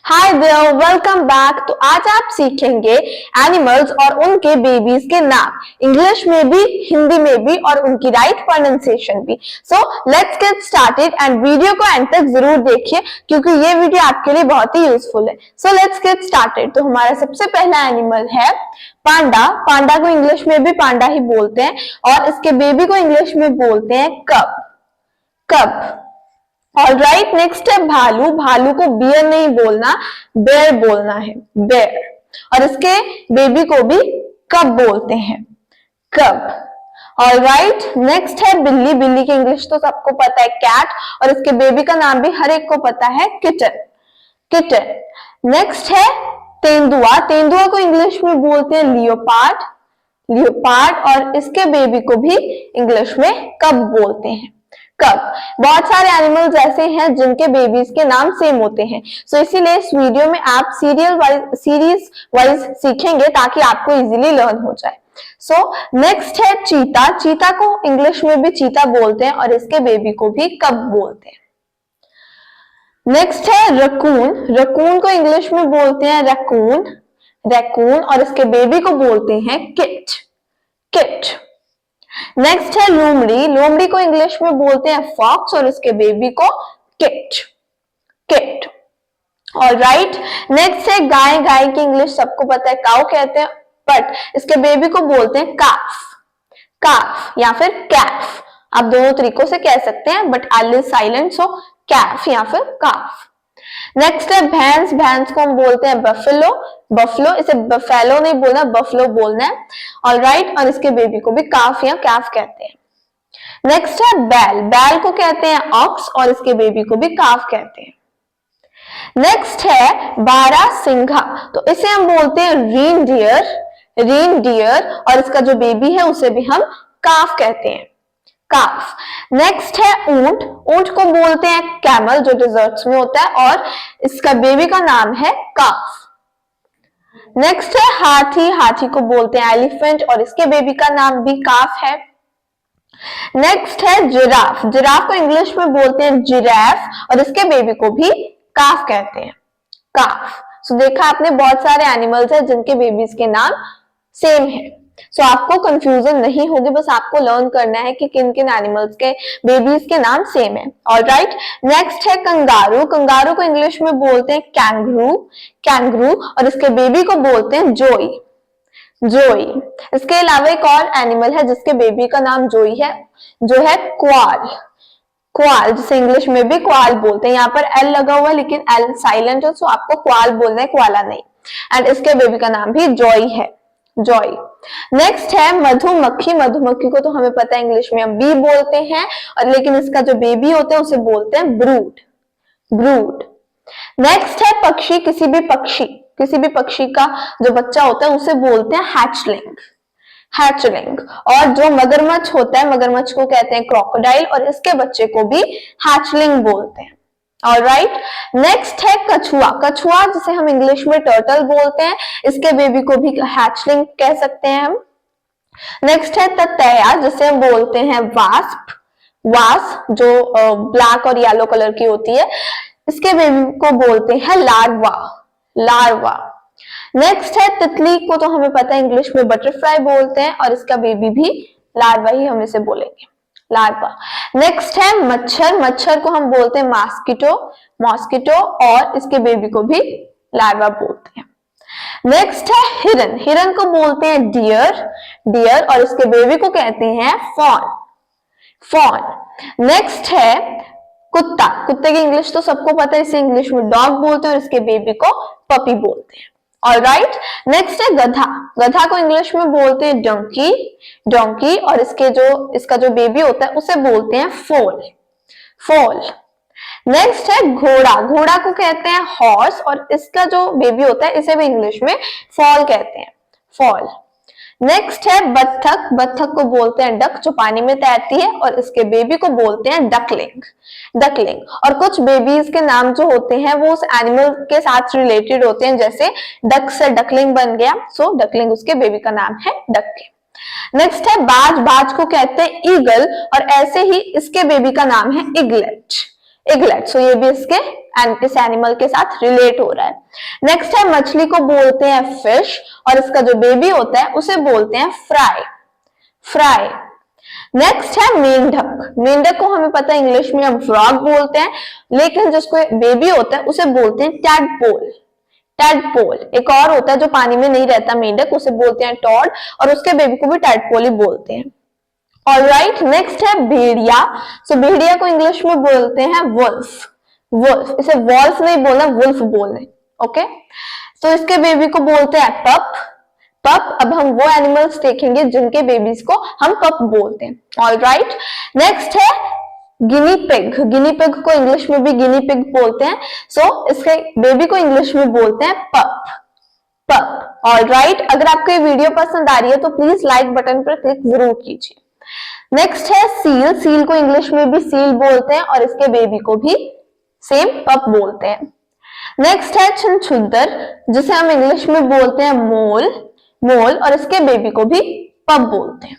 Hi there, welcome back. तो आज आप सीखेंगे एनिमल्स और उनके बेबीज के नाम, इंग्लिश में भी, हिंदी में भी और उनकी राइट प्रोनाउंसिएशन भी। So let's get started and video को एंड तक जरूर देखिए क्योंकि ये वीडियो आपके लिए बहुत ही यूजफुल है। So let's get started. तो हमारा सबसे पहला एनिमल है पांडा। पांडा को इंग्लिश में भी पांडा ही बोलते हैं और इसके बेबी को इंग्लिश में बोलते हैं कब। कब। ऑल राइट, नेक्स्ट है भालू। भालू को बियर नहीं बोलना, बेयर बोलना है, बेयर। और इसके बेबी को भी कब बोलते हैं, कब। ऑल राइट, नेक्स्ट है बिल्ली। बिल्ली की इंग्लिश तो सबको पता है कैट, और इसके बेबी का नाम भी हर एक को पता है, किटन। किटन। नेक्स्ट है तेंदुआ। तेंदुआ को इंग्लिश में बोलते हैं लियोपार्ड। लियोपार्ड। और इसके बेबी को भी इंग्लिश में कब बोलते हैं, कब। बहुत सारे एनिमल्स ऐसे हैं जिनके बेबीज के नाम सेम होते हैं। सो इसीलिए इस वीडियो में आप सीरीज वाइज सीखेंगे ताकि आपको इजीली लर्न हो जाए। सो नेक्स्ट है चीता। चीता को इंग्लिश में भी चीता बोलते हैं और इसके बेबी को भी कब बोलते हैं। नेक्स्ट है रकून। रकून को इंग्लिश में बोलते हैं रैकून। रैकून। और इसके बेबी को बोलते हैं किट। किट। नेक्स्ट है लोमड़ी। लोमड़ी को इंग्लिश में बोलते हैं फॉक्स और इसके बेबी को kit. Kit. All right, next है गाय। गाय की इंग्लिश सबको पता है काउ कहते हैं, बट इसके बेबी को बोलते हैं काफ। काफ या फिर कैफ, आप दोनों तरीकों से कह सकते हैं, बट एल इज साइलेंट, सो कैफ या फिर काफ। नेक्स्ट है भैंस। भैंस को हम बोलते हैं बफेलो। बफलो, इसे बफेलो नहीं बोलना, बफलो बोलना है। ऑल राइट, और इसके बेबी को भी काफ या कैफ कहते हैं। नेक्स्ट है बैल। बैल को कहते हैं ऑक्स और इसके बेबी को भी काफ कहते हैं। नेक्स्ट है बारहसिंघा। तो इसे हम बोलते हैं रीनडियर। रीनडियर। और इसका जो बेबी है उसे भी हम काफ कहते हैं, काफ। नेक्स्ट है ऊंट। ऊंट को बोलते हैं कैमल, जो डिजर्ट्स में होता है, और इसका बेबी का नाम है काफ। नेक्स्ट है हाथी। हाथी को बोलते हैं एलिफेंट और इसके बेबी का नाम भी काफ है। नेक्स्ट है जिराफ। जिराफ को इंग्लिश में बोलते हैं जिराफ और इसके बेबी को भी काफ कहते हैं, काफ। सो देखा आपने, बहुत सारे एनिमल्स हैं जिनके बेबीज के नाम सेम है। सो आपको कंफ्यूजन नहीं होगी, बस आपको लर्न करना है कि किन किन एनिमल्स के बेबीज के नाम सेम है। ऑल राइट, नेक्स्ट है कंगारू। कंगारू को इंग्लिश में बोलते हैं कैंगरू। कैंगरू। और इसके बेबी को बोलते हैं जोई। जोई। इसके अलावा एक और एनिमल है जिसके बेबी का नाम जोई है, जो है क्वाल। क्वाल, जिसे इंग्लिश में भी क्वाल बोलते हैं। यहाँ पर एल लगा हुआ है लेकिन एल साइलेंट है, सो आपको क्वाल बोलना है, क्वाला नहीं। एंड इसके बेबी का नाम भी जॉय है, जॉय। नेक्स्ट है मधुमक्खी। मधुमक्खी को तो हमें पता है इंग्लिश में हम बी बोलते हैं, और लेकिन इसका जो बेबी होता है उसे बोलते हैं ब्रूड। ब्रूड। नेक्स्ट है पक्षी। किसी भी पक्षी का जो बच्चा होता है उसे बोलते हैं हैचलिंग। हैचलिंग। और जो मगरमच्छ होता है, मगरमच्छ को कहते हैं क्रोकोडाइल और इसके बच्चे को भी हैचलिंग बोलते हैं। ऑल राइट, नेक्स्ट है कछुआ। कछुआ, जिसे हम इंग्लिश में टर्टल बोलते हैं, इसके बेबी को भी हैचलिंग कह सकते हैं हम। नेक्स्ट है ततैया, जिसे हम बोलते हैं वास्प। वास्प, जो ब्लैक और येलो कलर की होती है, इसके बेबी को बोलते हैं लार्वा। लार्वा। नेक्स्ट है तितली। को तो हमें पता है इंग्लिश में बटरफ्लाई बोलते हैं और इसका बेबी भी लार्वा ही हम इसे बोलेंगे, लार्वा। नेक्स्ट है मच्छर। मच्छर को हम बोलते हैं मॉस्किटो। मॉस्किटो। और इसके बेबी को भी लार्वा बोलते हैं। नेक्स्ट है हिरन। हिरन को बोलते हैं डियर। डियर। और इसके बेबी को कहते हैं फॉन। फॉन। नेक्स्ट है कुत्ता। कुत्ते की इंग्लिश तो सबको पता है, इसे इंग्लिश में डॉग बोलते हैं और इसके बेबी को पपी बोलते हैं। ऑल राइट, नेक्स्ट है गधा। गधा को इंग्लिश में बोलते हैं डोंकी। डोंकी। और इसका जो बेबी होता है उसे बोलते हैं फोल। फोल। नेक्स्ट है घोड़ा। घोड़ा को कहते हैं हॉर्स और इसका जो बेबी होता है इसे भी इंग्लिश में फॉल कहते हैं, फॉल। नेक्स्ट है बत्तख। बत्तख को बोलते हैं डक, जो पानी में तैरती है, और इसके बेबी को बोलते हैं डकलिंग। डकलिंग। और कुछ बेबीज के नाम जो होते हैं वो उस एनिमल के साथ रिलेटेड होते हैं, जैसे डक से डकलिंग बन गया, सो डकलिंग उसके बेबी का नाम है डक। नेक्स्ट है बाज। बाज को कहते हैं ईगल और ऐसे ही इसके बेबी का नाम है इगलेट। इगलेट। सो ये भी इसके इस एनिमल के साथ रिलेट हो रहा है। नेक्स्ट है मछली को बोलते हैं फिश और इसका जो बेबी होता है उसे बोलते हैं फ्राई, फ्राई। नेक्स्ट है मेंढक। मेंढक को हमें पता है इंग्लिश में हम फ्रॉग बोलते हैं, लेकिन जिसको बेबी होता है उसे बोलते हैं टैडपोल, टैडपोल। एक और होता है जो पानी में नहीं रहता मेंढक, उसे बोलते हैं टॉड और उसके बेबी को भी टैडपोल ही बोलते हैं। ऑलराइट, नेक्स्ट है भेड़िया। सो भेड़िया को इंग्लिश में बोलते हैं वुल्फ, वुल्फ। इसे वॉल्फ नहीं बोलना, वुल्फ बोलना है। ओके, तो इसके बेबी को बोलते हैं पप, पप। अब हम वो एनिमल्स देखेंगे जिनके बेबीज को हम पप बोलते हैं। ऑलराइट, नेक्स्ट है गिनी पिग। गिनी पिग को इंग्लिश में भी गिनी पिग बोलते हैं। सो इसके बेबी को इंग्लिश में बोलते हैं पप, पप। ऑलराइट, अगर आपको ये वीडियो पसंद आ रही है तो प्लीज लाइक बटन पर क्लिक जरूर कीजिए। नेक्स्ट है सील। सील को इंग्लिश में भी सील बोलते हैं और इसके बेबी को भी सेम पप बोलते हैं। नेक्स्ट है छुनछुंदर, जिसे हम इंग्लिश में बोलते हैं मोल, मोल, और इसके बेबी को भी पप बोलते हैं,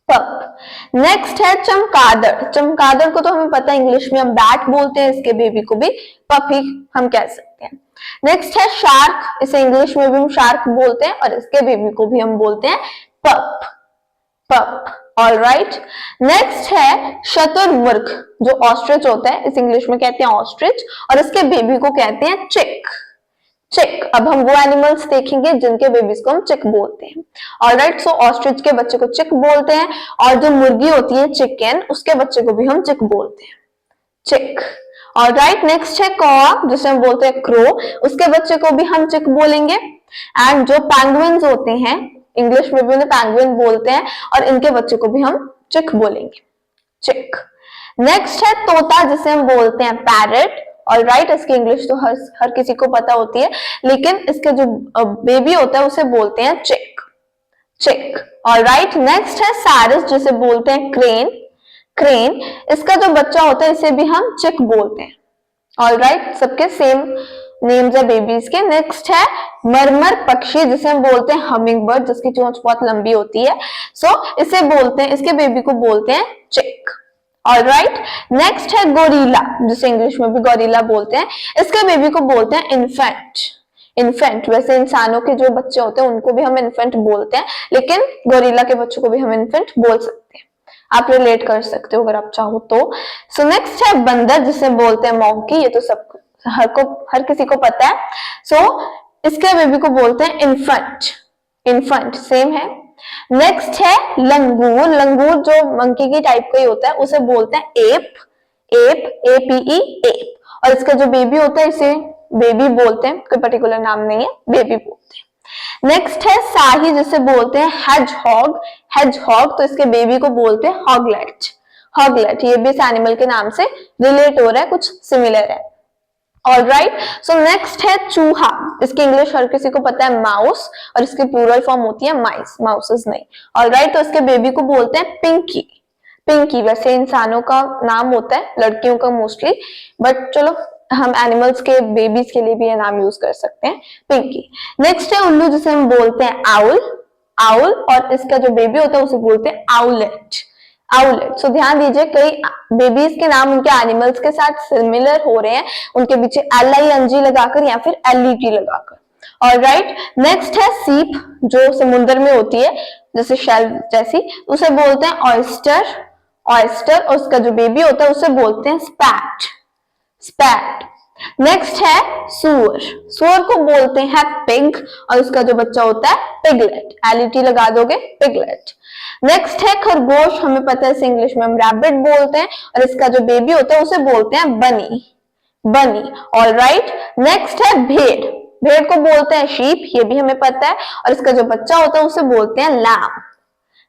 पप। नेक्स्ट है चमगादड़। चमगादड़ को तो हमें पता है इंग्लिश में हम बैट बोलते हैं, इसके बेबी को भी पप ही हम कह सकते हैं। नेक्स्ट है शार्क। इसे इंग्लिश में भी हम शार्क बोलते हैं और इसके बेबी को भी हम बोलते हैं पप, पप। ऑलराइट, नेक्स्ट है शतुरमुर्ग, जो ऑस्ट्रिच होता है, इस इंग्लिश में कहते हैं ऑस्ट्रिच और इसके बेबी को कहते हैं चिक, चिक। अब हम वो एनिमल्स देखेंगे जिनके बेबीज को हम चिक बोलते हैं। ऑलराइट, सो ऑस्ट्रिच के बच्चे को चिक बोलते हैं और जो मुर्गी होती है चिकन, उसके बच्चे को भी हम चिक बोलते हैं, चिक। ऑलराइट, नेक्स्ट है कौवा, जिसे हम बोलते हैं क्रो, उसके बच्चे को भी हम चिक बोलेंगे। एंड जो पैंगुइन्स होते हैं, इंग्लिश में भी उन्हें पैंगुइन बोलते हैं और इनके बच्चे को भी हम चिक बोलेंगे, चिक। नेक्स्ट है तोता, जिसे हम बोलते हैं पैरट। ऑलराइट, इसकी इंग्लिश तो हर किसी को पता होती है, लेकिन इसके जो बेबी होता है उसे बोलते हैं चिक, चिक। ऑलराइट, नेक्स्ट है सारस, जिसे बोलते हैं क्रेन, क्रेन। इसका जो बच्चा होता है इसे भी हम चिक बोलते हैं। ऑलराइट, सबके सेम नेम्स है बेबीज के। नेक्स्ट है मरमर पक्षी, जिसे हम बोलते हैं हमिंग बर्ड, जिसकी चोंच बहुत लंबी होती है। सो इसे बोलते हैं, इसके बेबी को बोलते हैं चिक। ऑलराइट, नेक्स्ट है गोरिल्ला, जिसे इंग्लिश में भी गोरिल्ला बोलते हैं, इसके बेबी को बोलते हैं इन्फेंट, इन्फेंट। वैसे इंसानों के जो बच्चे होते हैं उनको भी हम इन्फेंट बोलते हैं, लेकिन गोरिल्ला के बच्चों को भी हम इन्फेंट बोल सकते हैं। आप रिलेट कर सकते हो अगर आप चाहो तो। सो नेक्स्ट है बंदर, जिसे बोलते हैं मॉन्की। ये तो सब हर किसी को पता है। सो इसके बेबी को बोलते हैं इन्फेंट, इन्फेंट सेम है। नेक्स्ट है लंगूर। लंगूर जो मंकी की टाइप का ही होता है, उसे बोलते हैं एप, एप, एपीई, एप। और इसका जो बेबी होता है इसे बेबी बोलते हैं, कोई पर्टिकुलर नाम नहीं है, बेबी बोलते हैं। नेक्स्ट है साही, जिसे बोलते हैं हेजहॉग, हेजहॉग। तो इसके बेबी को बोलते हैं हॉगलेट, हॉगलेट। ये भी इस एनिमल के नाम से रिलेट हो रहा है, कुछ सिमिलर है। ऑलराइट, सो नेक्स्ट है चूहा। इसकी इंग्लिश हर किसी को पता है माउस और इसकी प्लूरल फॉर्म होती है माइस, माउसेस नहीं। ऑलराइट, तो इसके बेबी को बोलते हैं पिंकी, पिंकी। वैसे इंसानों का नाम होता है, लड़कियों का मोस्टली, बट चलो हम एनिमल्स के बेबीज के लिए भी ये नाम यूज कर सकते हैं, पिंकी। नेक्स्ट है उल्लू, जिसे हम बोलते हैं आउल, आउल। और इसका जो बेबी होता है उसे बोलते हैं आउलेट, आउलेट। सो ध्यान दीजिए, कई बेबीज के नाम उनके एनिमल्स के साथ सिमिलर हो रहे हैं, उनके पीछे LING लगाकर या फिर LET लगाकर। ऑलराइट, नेक्स्ट है सीप, जो समुद्र में होती है जैसे शेल जैसी, उसे बोलते हैं ऑयस्टर, ऑयस्टर। और उसका जो बेबी होता है उसे बोलते हैं स्पैट, स्पैट। नेक्स्ट है सुअर, सुअर को बोलते हैं पिग और उसका जो बच्चा होता है पिगलेट, LET लगा दोगे, पिगलेट। नेक्स्ट है खरगोश, हमें पता है इसे इंग्लिश में हम रैबिट बोलते हैं और इसका जो बेबी होता है उसे बोलते हैं बनी, बनी। ऑलराइट, नेक्स्ट है भेड़, भेड़ को बोलते हैं शीप, ये भी हमें पता है, और इसका जो बच्चा होता है उसे बोलते हैं लैम,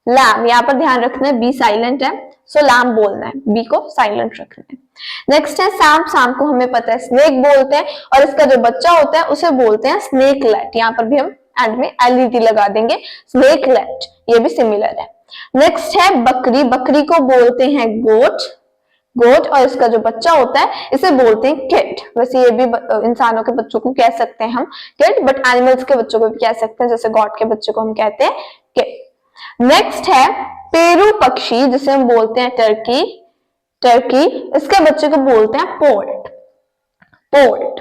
लैम। यहाँ पर ध्यान रखना है बी साइलेंट है, सो लैम बोलना है, बी को साइलेंट रखना है। नेक्स्ट है सांप, सांप को हमें पता है स्नेक बोलते हैं और इसका जो बच्चा होता है उसे बोलते हैं स्नेकलेट। यहाँ पर भी हम एंड में LET लगा देंगे, स्नेकलेट। ये भी सिमिलर है। नेक्स्ट है बकरी, बकरी को बोलते हैं गोट, गोट। और इसका जो बच्चा होता है इसे बोलते हैं किड। वैसे ये भी इंसानों के बच्चों को कह सकते हैं हम किड, बट एनिमल्स के बच्चों को भी कह सकते हैं, जैसे गॉड के बच्चों को हम कहते हैं किड। नेक्स्ट है पेरू पक्षी, जिसे हम बोलते हैं टर्की, टर्की। इसके बच्चे को बोलते हैं पोर्ट, पोर्ट।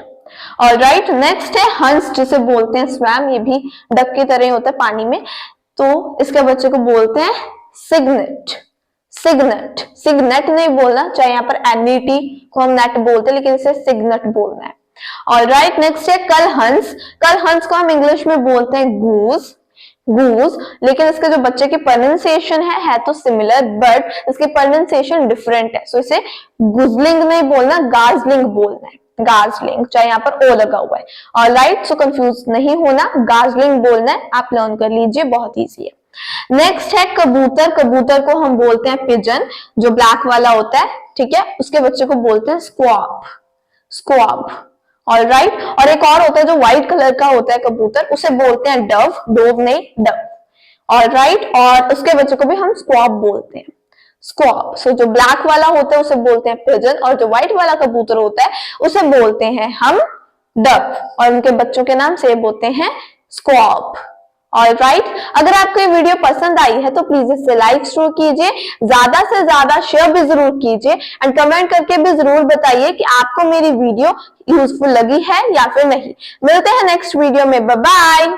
और राइट, नेक्स्ट है हंस, जिसे बोलते हैं स्वैम, ये भी डक की तरह होता है पानी में, तो इसके बच्चे को बोलते हैं सिग्नेट, सिग्नेट। सिग्नेट नहीं बोलना, चाहे यहाँ पर एनईटी को हम नेट बोलते हैं, लेकिन इसे सिग्नेट बोलना है। और राइट, नेक्स्ट है कल हंस। कल हंस को हम इंग्लिश में बोलते हैं गूज, गूज, लेकिन इसके जो बच्चे की प्रोनाउंसिएशन है तो सिमिलर, बट इसकी प्रोनाउंसिएशन डिफरेंट है, सो इसे गुजलिंग नहीं बोलना, गार्जलिंग बोलना है, गार्जलिंग, चाहे यहाँ पर ओ लगा हुआ है। और राइट, सो कंफ्यूज नहीं होना, गार्जलिंग बोलना है, आप लर्न कर लीजिए, बहुत ईजी है। नेक्स्ट है कबूतर। कबूतर को हम बोलते हैं पिजन, जो ब्लैक वाला होता है, ठीक है, उसके बच्चे को बोलते हैं स्क्वाब, स्क्वाब। ऑल राइट, और एक और होता है जो व्हाइट कलर का होता है कबूतर, उसे बोलते हैं डव, डोव नहीं डव। ऑल राइट, और उसके बच्चे को भी हम स्क्वाब बोलते हैं, स्क्वाब। सो जो ब्लैक वाला होता है उसे बोलते हैं पिजन, और जो व्हाइट वाला कबूतर होता है उसे बोलते हैं हम डव, और उनके बच्चों के नाम सेम होते हैं स्क्वाब। ऑल राइट, अगर आपको ये वीडियो पसंद आई है तो प्लीज इसे लाइक जरूर कीजिए, ज्यादा से ज्यादा शेयर भी जरूर कीजिए, एंड कमेंट करके भी जरूर बताइए कि आपको मेरी वीडियो यूजफुल लगी है या फिर नहीं। मिलते हैं नेक्स्ट वीडियो में, बाय बाय।